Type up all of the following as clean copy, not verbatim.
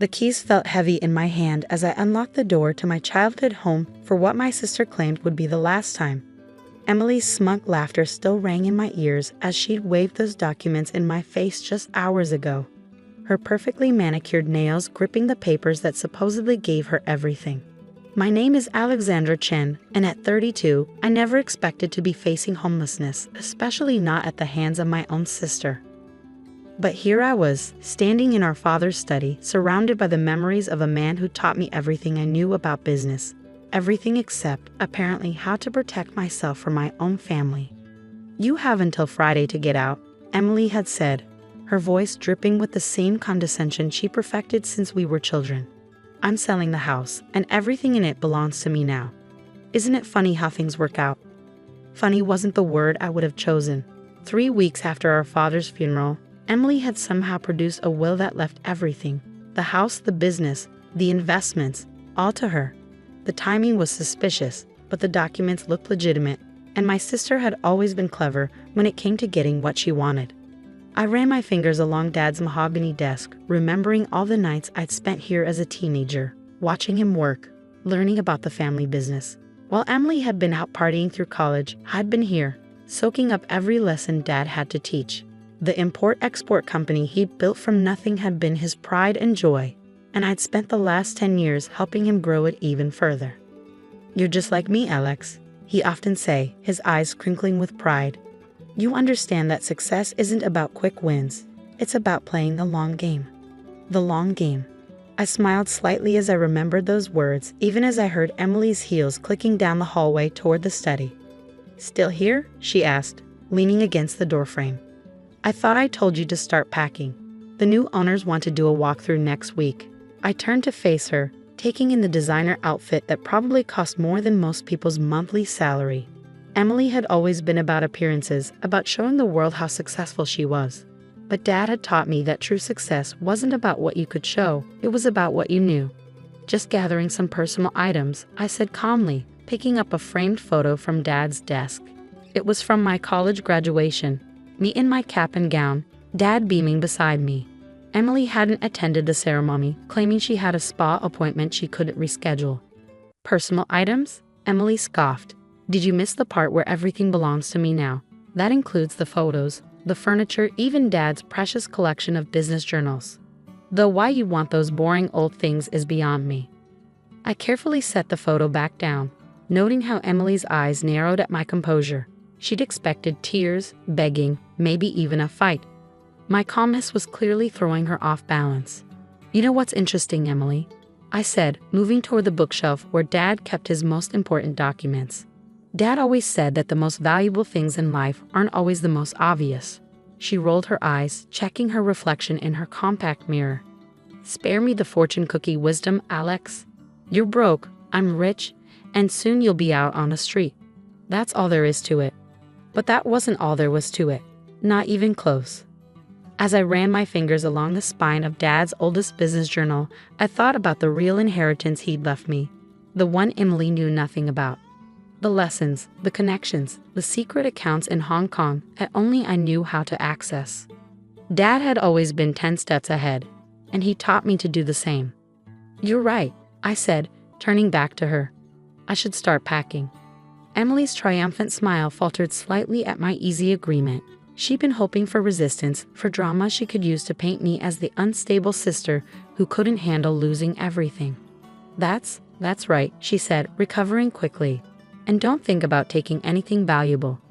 The keys felt heavy in my hand as I unlocked the door to my childhood home for what my sister claimed would be the last time. Emily's smug laughter still rang in my ears as she'd waved those documents in my face just hours ago, her perfectly manicured nails gripping the papers that supposedly gave her everything. My name is Alexandra Chen, and at 32, I never expected to be facing homelessness, especially not at the hands of my own sister. But here I was, standing in our father's study, surrounded by the memories of a man who taught me everything I knew about business. Everything except, apparently, how to protect myself from my own family. "You have until Friday to get out," Emily had said, her voice dripping with the same condescension she perfected since we were children. "I'm selling the house, and everything in it belongs to me now. Isn't it funny how things work out?" Funny wasn't the word I would have chosen. 3 weeks after our father's funeral, Emily had somehow produced a will that left everything, the house, the business, the investments, all to her. The timing was suspicious, but the documents looked legitimate, and my sister had always been clever when it came to getting what she wanted. I ran my fingers along Dad's mahogany desk, remembering all the nights I'd spent here as a teenager, watching him work, learning about the family business. While Emily had been out partying through college, I'd been here, soaking up every lesson Dad had to teach. The import-export company he'd built from nothing had been his pride and joy, and I'd spent the last 10 years helping him grow it even further. "You're just like me, Alex," he often say, his eyes crinkling with pride. "You understand that success isn't about quick wins, it's about playing the long game." The long game. I smiled slightly as I remembered those words, even as I heard Emily's heels clicking down the hallway toward the study. "Still here?" she asked, leaning against the doorframe. "I thought I told you to start packing. The new owners want to do a walkthrough next week." I turned to face her, taking in the designer outfit that probably cost more than most people's monthly salary. Emily had always been about appearances, about showing the world how successful she was. But Dad had taught me that true success wasn't about what you could show, it was about what you knew. "Just gathering some personal items," I said calmly, picking up a framed photo from Dad's desk. It was from my college graduation, me in my cap and gown, Dad beaming beside me. Emily hadn't attended the ceremony, claiming she had a spa appointment she couldn't reschedule. "Personal items?" Emily scoffed. "Did you miss the part where everything belongs to me now? That includes the photos, the furniture, even Dad's precious collection of business journals. Though why you want those boring old things is beyond me." I carefully set the photo back down, noting how Emily's eyes narrowed at my composure. She'd expected tears, begging, maybe even a fight. My calmness was clearly throwing her off balance. "You know what's interesting, Emily?" I said, moving toward the bookshelf where Dad kept his most important documents. "Dad always said that the most valuable things in life aren't always the most obvious." She rolled her eyes, checking her reflection in her compact mirror. "Spare me the fortune cookie wisdom, Alex. You're broke, I'm rich, and soon you'll be out on the street. That's all there is to it." But that wasn't all there was to it. Not even close. As I ran my fingers along the spine of Dad's oldest business journal, I thought about the real inheritance he'd left me, the one Emily knew nothing about. The lessons, the connections, the secret accounts in Hong Kong that only I knew how to access. Dad had always been 10 steps ahead, and he taught me to do the same. "You're right," I said, turning back to her. "I should start packing." Emily's triumphant smile faltered slightly at my easy agreement. She'd been hoping for resistance, for drama she could use to paint me as the unstable sister who couldn't handle losing everything. That's right," she said, recovering quickly. "And don't think about taking anything valuable.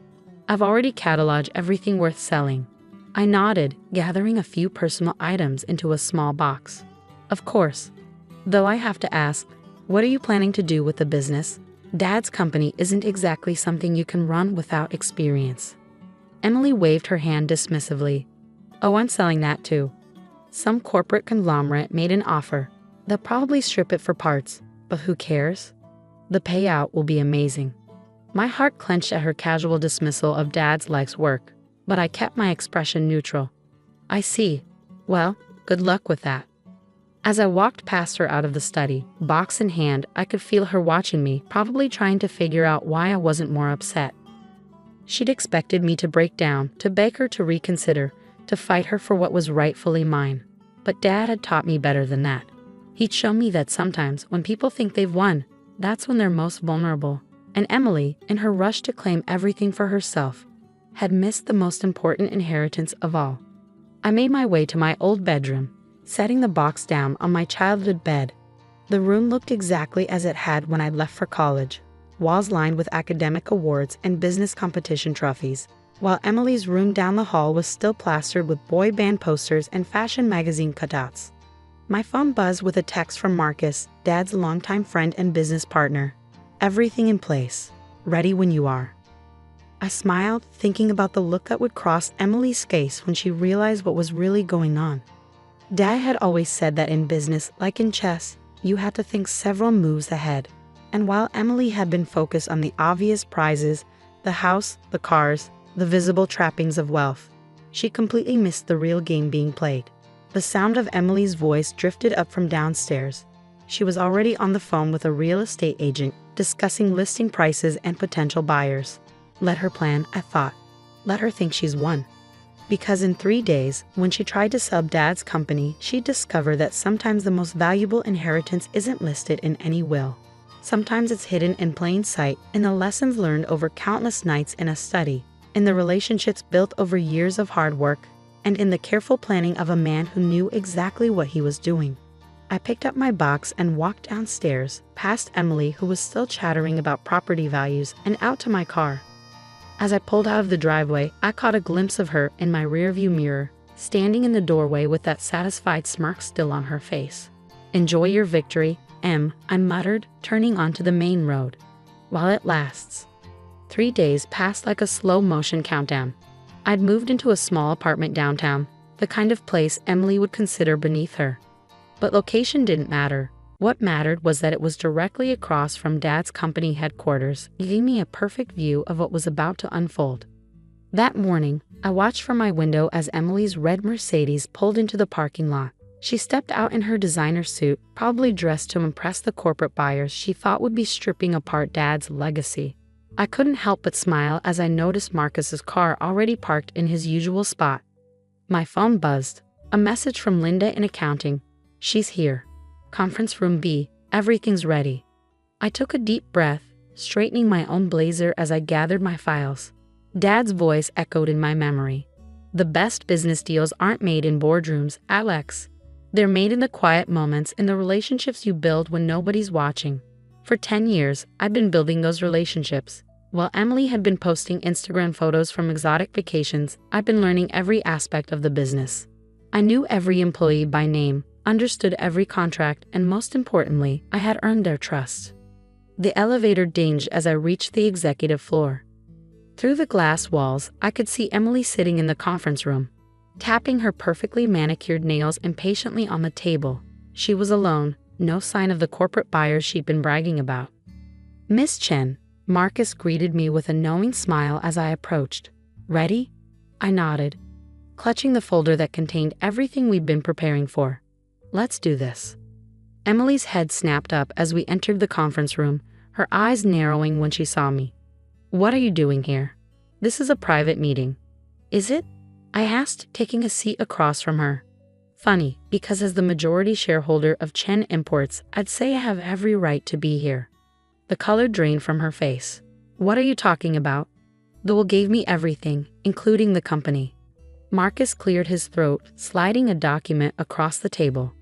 I've already cataloged everything worth selling." I nodded, gathering a few personal items into a small box. "Of course. Though I have to ask, what are you planning to do with the business? Dad's company isn't exactly something you can run without experience." Emily waved her hand dismissively. "Oh, I'm selling that too. Some corporate conglomerate made an offer. They'll probably strip it for parts, but who cares? The payout will be amazing." My heart clenched at her casual dismissal of Dad's life's work, but I kept my expression neutral. "I see. Well, good luck with that." As I walked past her out of the study, box in hand, I could feel her watching me, probably trying to figure out why I wasn't more upset. She'd expected me to break down, to beg her to reconsider, to fight her for what was rightfully mine. But Dad had taught me better than that. He'd show me that sometimes when people think they've won, that's when they're most vulnerable. And Emily, in her rush to claim everything for herself, had missed the most important inheritance of all. I made my way to my old bedroom, setting the box down on my childhood bed. The room looked exactly as it had when I'd left for college, walls lined with academic awards and business competition trophies, while Emily's room down the hall was still plastered with boy band posters and fashion magazine cutouts. My phone buzzed with a text from Marcus, Dad's longtime friend and business partner. Everything in place. Ready when you are. I smiled, thinking about the look that would cross Emily's face when she realized what was really going on. Dad had always said that in business, like in chess, you had to think several moves ahead. And while Emily had been focused on the obvious prizes, the house, the cars, the visible trappings of wealth, she completely missed the real game being played. The sound of Emily's voice drifted up from downstairs. She was already on the phone with a real estate agent, discussing listing prices and potential buyers. Let her plan, I thought. Let her think she's won. Because in 3 days, when she tried to sell Dad's company, she discovered that sometimes the most valuable inheritance isn't listed in any will. Sometimes it's hidden in plain sight, in the lessons learned over countless nights in a study, in the relationships built over years of hard work, and in the careful planning of a man who knew exactly what he was doing. I picked up my box and walked downstairs, past Emily, who was still chattering about property values, and out to my car. As I pulled out of the driveway, I caught a glimpse of her in my rearview mirror, standing in the doorway with that satisfied smirk still on her face. Enjoy your victory, Em, I muttered, turning onto the main road. While it lasts. 3 days passed like a slow-motion countdown. I'd moved into a small apartment downtown, the kind of place Emily would consider beneath her. But location didn't matter. What mattered was that it was directly across from Dad's company headquarters, giving me a perfect view of what was about to unfold. That morning, I watched from my window as Emily's red Mercedes pulled into the parking lot. She stepped out in her designer suit, probably dressed to impress the corporate buyers she thought would be stripping apart Dad's legacy. I couldn't help but smile as I noticed Marcus's car already parked in his usual spot. My phone buzzed. A message from Linda in accounting. She's here. Conference room B, everything's ready. I took a deep breath, straightening my own blazer as I gathered my files. Dad's voice echoed in my memory. The best business deals aren't made in boardrooms, Alex. They're made in the quiet moments, in the relationships you build when nobody's watching. For 10 years, I've been building those relationships. While Emily had been posting Instagram photos from exotic vacations, I've been learning every aspect of the business. I knew every employee by name, understood every contract, and most importantly, I had earned their trust. The elevator dinged as I reached the executive floor. Through the glass walls, I could see Emily sitting in the conference room, tapping her perfectly manicured nails impatiently on the table. She was alone, no sign of the corporate buyers she'd been bragging about. Miss Chen, Marcus greeted me with a knowing smile as I approached. Ready? I nodded, clutching the folder that contained everything we'd been preparing for. Let's do this. Emily's head snapped up as we entered the conference room, her eyes narrowing when she saw me. What are you doing here? This is a private meeting. Is it? I asked, taking a seat across from her. Funny, because as the majority shareholder of Chen Imports, I'd say I have every right to be here. The color drained from her face. What are you talking about? Dole gave me everything, including the company. Marcus cleared his throat, sliding a document across the table.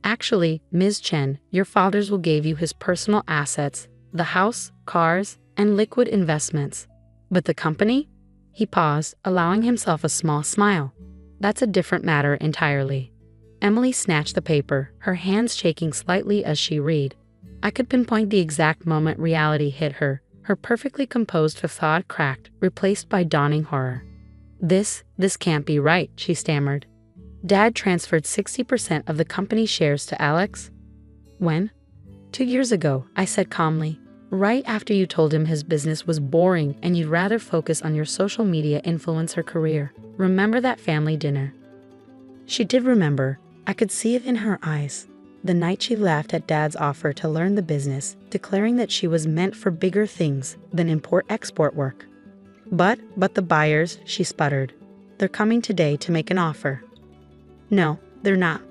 Actually, Ms. Chen, your father's will gave you his personal assets, the house, cars, and liquid investments. But the company? He paused, allowing himself a small smile. That's a different matter entirely. Emily snatched the paper, her hands shaking slightly as she read. I could pinpoint the exact moment reality hit her, her perfectly composed facade cracked, replaced by dawning horror. This can't be right, she stammered. Dad transferred 60% of the company's shares to Alex? When? 2 years ago, I said calmly. Right after you told him his business was boring and you'd rather focus on your social media influencer career. Remember that family dinner? She did remember. I could see it in her eyes. The night she laughed at Dad's offer to learn the business, declaring that she was meant for bigger things than import-export work. But the buyers, she sputtered. They're coming today to make an offer. No, they're not,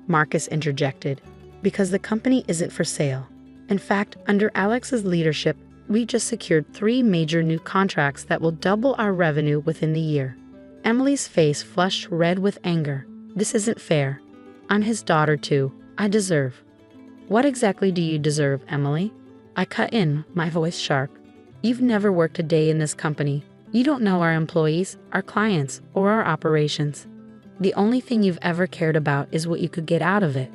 Marcus interjected. Because the company isn't for sale. In fact, under Alex's leadership, we just secured 3 major new contracts that will double our revenue within the year. Emily's face flushed red with anger. This isn't fair. I'm his daughter too. I deserve. What exactly do you deserve, Emily? I cut in, my voice sharp. You've never worked a day in this company. You don't know our employees, our clients, or our operations. The only thing you've ever cared about is what you could get out of it.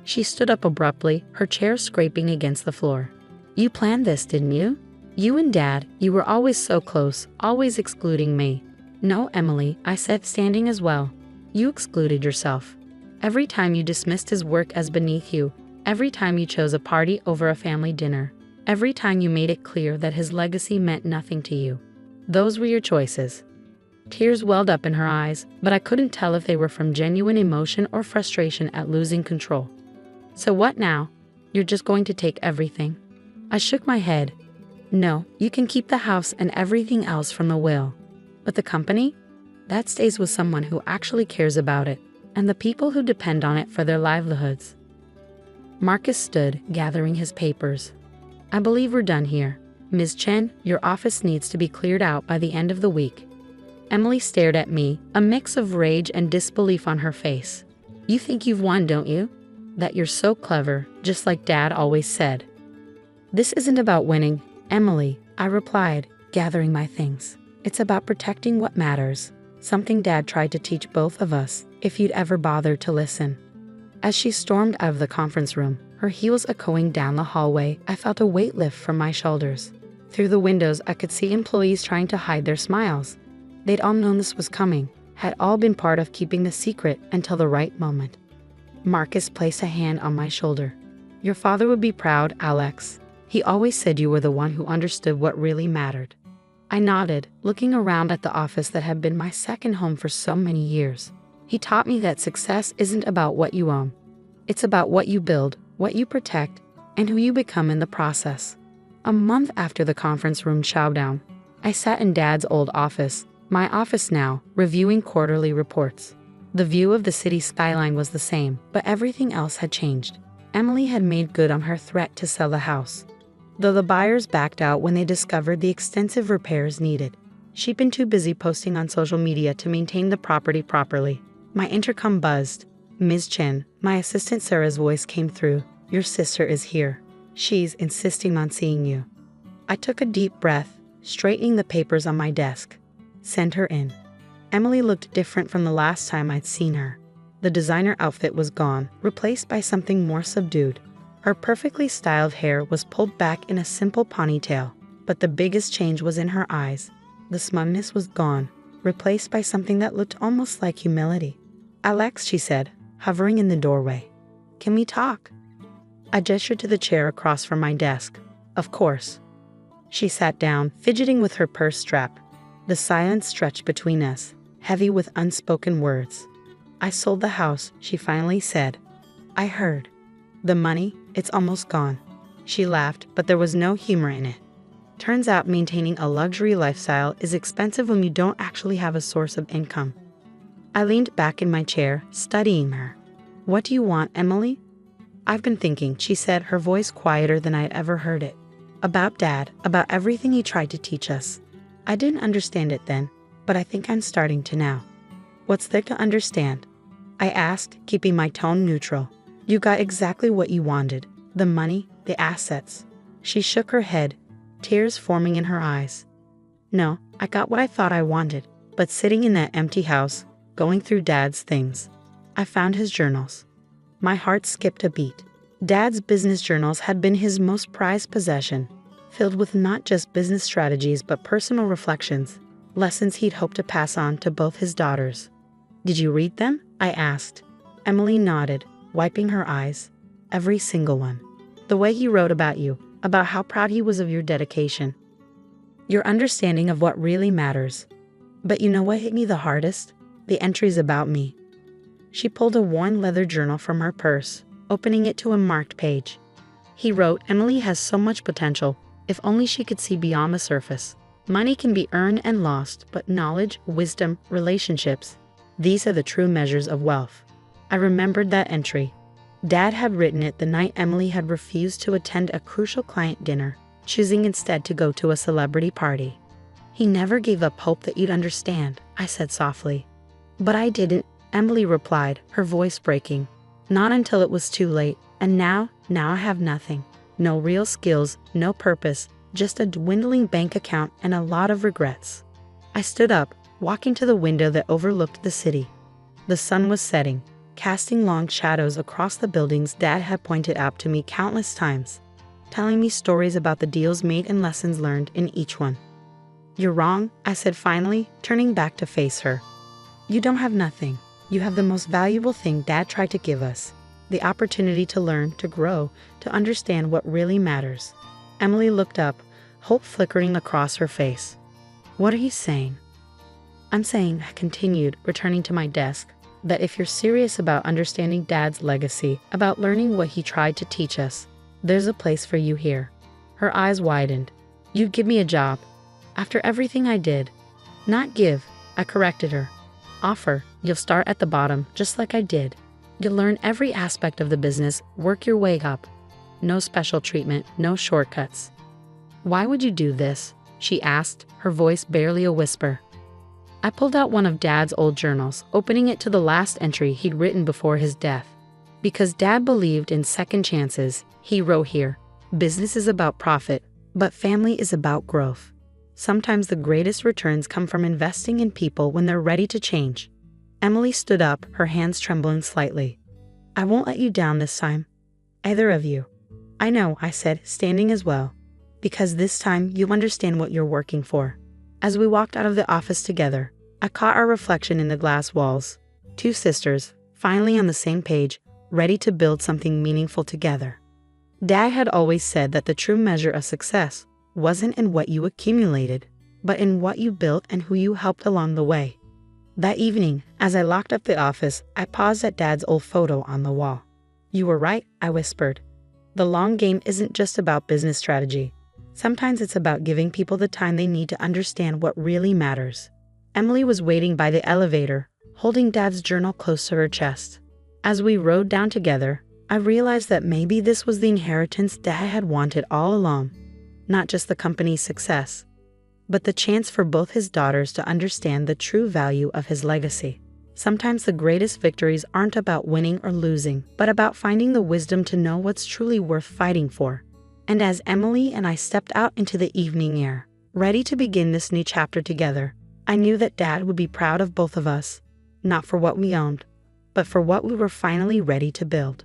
She stood up abruptly, her chair scraping against the floor. You planned this, didn't you? You and Dad, you were always so close, always excluding me. No, Emily, I said, standing as well. You excluded yourself. Every time you dismissed his work as beneath you, every time you chose a party over a family dinner, every time you made it clear that his legacy meant nothing to you. Those were your choices. Tears welled up in her eyes, but I couldn't tell if they were from genuine emotion or frustration at losing control. So what now? You're just going to take everything? I shook my head. No, you can keep the house and everything else from the will. But the company? That stays with someone who actually cares about it, and the people who depend on it for their livelihoods. Marcus stood, gathering his papers. I believe we're done here. Ms. Chen, your office needs to be cleared out by the end of the week. Emily stared at me, a mix of rage and disbelief on her face. You think you've won, don't you? That you're so clever, just like Dad always said. This isn't about winning, Emily, I replied, gathering my things. It's about protecting what matters, something Dad tried to teach both of us, if you'd ever bothered to listen. As she stormed out of the conference room, her heels echoing down the hallway, I felt a weight lift from my shoulders. Through the windows, I could see employees trying to hide their smiles. They'd all known this was coming, had all been part of keeping the secret until the right moment. Marcus placed a hand on my shoulder. Your father would be proud, Alex. He always said you were the one who understood what really mattered. I nodded, looking around at the office that had been my second home for so many years. He taught me that success isn't about what you own. It's about what you build, what you protect, and who you become in the process. A month after the conference room showdown, I sat in Dad's old office, my office now, reviewing quarterly reports. The view of the city skyline was the same, but everything else had changed. Emily had made good on her threat to sell the house. Though the buyers backed out when they discovered the extensive repairs needed, she'd been too busy posting on social media to maintain the property properly. My intercom buzzed. Ms. Chen, my assistant Sarah's voice came through. Your sister is here. She's insisting on seeing you. I took a deep breath, straightening the papers on my desk. Send her in. Emily looked different from the last time I'd seen her. The designer outfit was gone, replaced by something more subdued. Her perfectly styled hair was pulled back in a simple ponytail, but the biggest change was in her eyes. The smugness was gone, replaced by something that looked almost like humility. Alex, she said, hovering in the doorway. Can we talk? I gestured to the chair across from my desk. Of course. She sat down, fidgeting with her purse strap. The silence stretched between us, heavy with unspoken words. I sold the house, she finally said. I heard. The money, it's almost gone. She laughed, but there was no humor in it. Turns out maintaining a luxury lifestyle is expensive when you don't actually have a source of income. I leaned back in my chair, studying her. What do you want, Emily? I've been thinking, she said, her voice quieter than I had ever heard it. About Dad, about everything he tried to teach us. I didn't understand it then, but I think I'm starting to now. What's there to understand? I asked, keeping my tone neutral. You got exactly what you wanted. The money, the assets. She shook her head, tears forming in her eyes. No, I got what I thought I wanted, but sitting in that empty house, going through Dad's things. I found his journals. My heart skipped a beat. Dad's business journals had been his most prized possession, filled with not just business strategies but personal reflections, lessons he'd hoped to pass on to both his daughters. Did you read them? I asked. Emily nodded, wiping her eyes. Every single one. The way he wrote about you, about how proud he was of your dedication. Your understanding of what really matters. But you know what hit me the hardest? The entries about me. She pulled a worn leather journal from her purse, opening it to a marked page. He wrote, Emily has so much potential, if only she could see beyond the surface. Money can be earned and lost, but knowledge, wisdom, relationships, these are the true measures of wealth. I remembered that entry. Dad had written it the night Emily had refused to attend a crucial client dinner, choosing instead to go to a celebrity party. "He never gave up hope that you'd understand," I said softly. "But I didn't," Emily replied, her voice breaking. "Not until it was too late, and now I have nothing. No real skills, no purpose, just a dwindling bank account and a lot of regrets." I stood up, walking to the window that overlooked the city. The sun was setting, casting long shadows across the buildings Dad had pointed out to me countless times, telling me stories about the deals made and lessons learned in each one. "You're wrong," I said finally, turning back to face her. "You don't have nothing. You have the most valuable thing Dad tried to give us, the opportunity to learn, to grow, to understand what really matters." Emily looked up, hope flickering across her face. "What are you saying?" "I'm saying," I continued, returning to my desk, "that if you're serious about understanding Dad's legacy, about learning what he tried to teach us, there's a place for you here." Her eyes widened. "You'd give me a job. After everything I did." "Not give," I corrected her. "Offer. You'll start at the bottom, just like I did. You'll learn every aspect of the business, work your way up. No special treatment, no shortcuts." "Why would you do this?" she asked, her voice barely a whisper. I pulled out one of Dad's old journals, opening it to the last entry he'd written before his death. "Because Dad believed in second chances," he wrote here. "Business is about profit, but family is about growth. Sometimes the greatest returns come from investing in people when they're ready to change." Emily stood up, her hands trembling slightly. "I won't let you down this time. Either of you." "I know," I said, standing as well. "Because this time you understand what you're working for." As we walked out of the office together, I caught our reflection in the glass walls. Two sisters, finally on the same page, ready to build something meaningful together. Dad had always said that the true measure of success wasn't in what you accumulated, but in what you built and who you helped along the way. That evening, as I locked up the office, I paused at Dad's old photo on the wall. "You were right," I whispered. "The long game isn't just about business strategy. Sometimes it's about giving people the time they need to understand what really matters." Emily was waiting by the elevator, holding Dad's journal close to her chest. As we rode down together, I realized that maybe this was the inheritance Dad had wanted all along. Not just the company's success, but the chance for both his daughters to understand the true value of his legacy. Sometimes the greatest victories aren't about winning or losing, but about finding the wisdom to know what's truly worth fighting for. And as Emily and I stepped out into the evening air, ready to begin this new chapter together, I knew that Dad would be proud of both of us, not for what we owned, but for what we were finally ready to build.